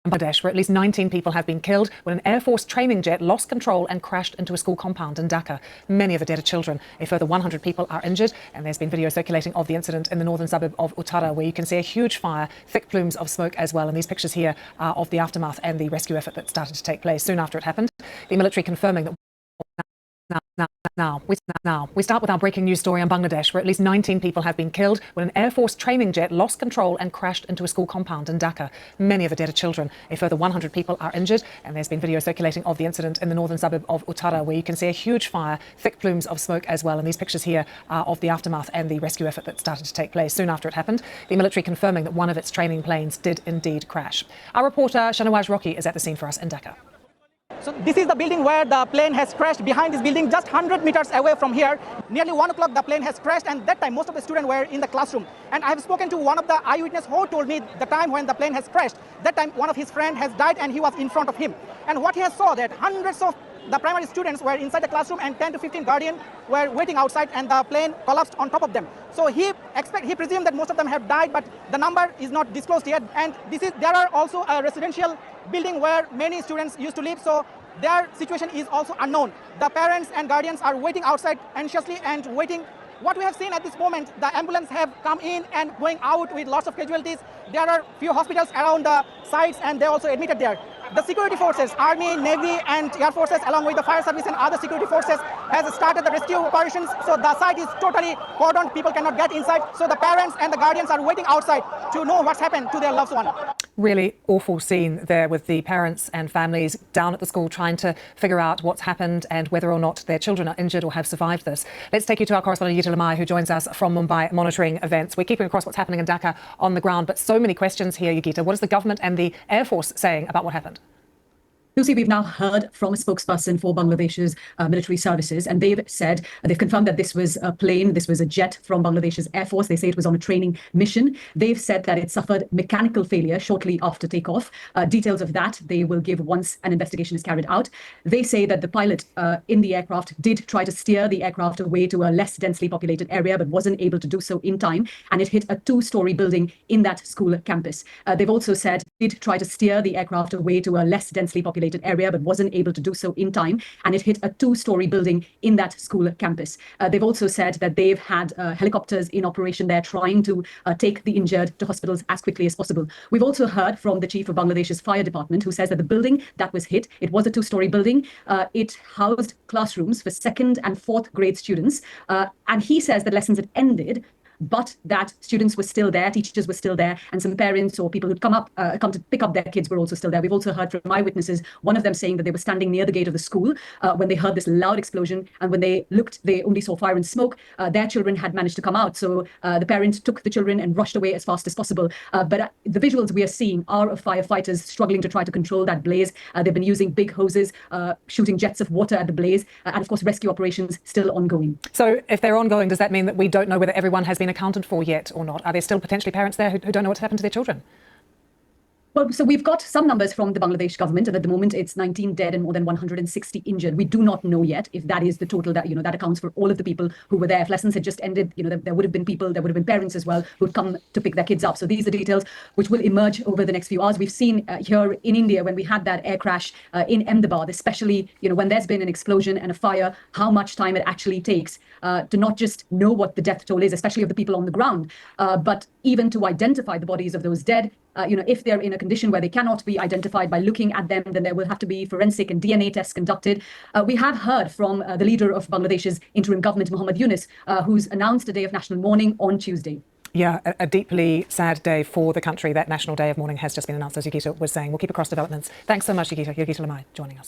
Bangladesh, where at least 19 people have been killed when an Air Force training jet lost control and crashed into a school compound in Dhaka. Many of the dead are children. A further 100 people are injured, and there's been video circulating of the incident in the northern suburb of Uttara, where you can see a huge fire, thick plumes of smoke as well. And these pictures here are of the aftermath and the rescue effort that started to take place soon after it happened. The military confirming that we start with our breaking news story on Bangladesh, where at least 19 people have been killed when an Air Force training jet lost control and crashed into a school compound in Dhaka. Many of the dead are children. A further 100 people are injured, and there's been video circulating of the incident in the northern suburb of Uttara, where you can see a huge fire, thick plumes of smoke as well. And these pictures here are of the aftermath and the rescue effort that started to take place soon after it happened. The military confirming that one of its training planes did indeed crash. Our reporter Shanawaz Rocky is at the scene for us in Dhaka. So this is the building where the plane has crashed. Behind this building, just 100 meters away from here, nearly 1 o'clock the plane has crashed, and that time most of the students were in the classroom. And I have spoken to one of the eyewitnesses who told me the time when the plane has crashed. That time one of his friends has died and he was in front of him. And what he has saw that hundreds of the primary students were inside the classroom and 10 to 15 guardians were waiting outside, and the plane collapsed on top of them. So he presumed that most of them have died, but the number is not disclosed yet. And there are also a residential building where many students used to live, so their situation is also unknown. The parents and guardians are waiting outside anxiously and waiting. What we have seen at this moment, the ambulance have come in and going out with lots of casualties. There are few hospitals around the sites and they also admitted there. The security forces, Army, Navy and Air Forces, along with the fire service and other security forces, has started the rescue operations. So the site is totally cordoned. People cannot get inside. So the parents and the guardians are waiting outside to know what's happened to their loved one. Really awful scene there with the parents and families down at the school trying to figure out what's happened and whether or not their children are injured or have survived this. Let's take you to our correspondent Yogita Lamai, who joins us from Mumbai, monitoring events. We're keeping across what's happening in Dhaka on the ground, but so many questions here, Yogita. What is the government and the Air Force saying about what happened? Lucy, we've now heard from a spokesperson for Bangladesh's military services, and they've confirmed that this was a plane, this was a jet from Bangladesh's Air Force. They say it was on a training mission. They've said that it suffered mechanical failure shortly after takeoff. Details of that they will give once an investigation is carried out. They say that the pilot in the aircraft did try to steer the aircraft away to a less densely populated area, but wasn't able to do so in time, and it hit a 2-story building in that school campus. They've also said it did try to steer the aircraft away to a less densely populated area, but wasn't able to do so in time, and it hit a 2-story building in that school campus. They've also said that they've had helicopters in operation there trying to take the injured to hospitals as quickly as possible. We've also heard from the chief of Bangladesh's fire department, who says that the building that was hit, it was a 2-story building. It housed classrooms for 2nd and 4th grade students, and he says that lessons had ended, but that students were still there, teachers were still there, and some parents or people who'd come to pick up their kids were also still there. We've also heard from eyewitnesses, one of them saying that they were standing near the gate of the school when they heard this loud explosion, and when they looked, they only saw fire and smoke. Their children had managed to come out, so the parents took the children and rushed away as fast as possible. But the visuals we are seeing are of firefighters struggling to try to control that blaze. They've been using big hoses, shooting jets of water at the blaze, and of course rescue operations still ongoing. So if they're ongoing, does that mean that we don't know whether everyone has been accounted for yet or not? Are there still potentially parents there who don't know what's happened to their children? Well, so we've got some numbers from the Bangladesh government, and at the moment it's 19 dead and more than 160 injured. We do not know yet if that is the total that, that accounts for all of the people who were there. If lessons had just ended, there would have been people, there would have been parents as well who'd come to pick their kids up. So these are details which will emerge over the next few hours. We've seen here in India, when we had that air crash in Ahmedabad, especially, when there's been an explosion and a fire, how much time it actually takes to not just know what the death toll is, especially of the people on the ground, but even to identify the bodies of those dead. If they're in a condition where they cannot be identified by looking at them, then there will have to be forensic and DNA tests conducted. We have heard from the leader of Bangladesh's interim government, Muhammad Yunus, who's announced a day of national mourning on Tuesday. Yeah, a deeply sad day for the country. That National Day of Mourning has just been announced, as Yogita was saying. We'll keep across developments. Thanks so much, Yogita. Yogita Lamai joining us.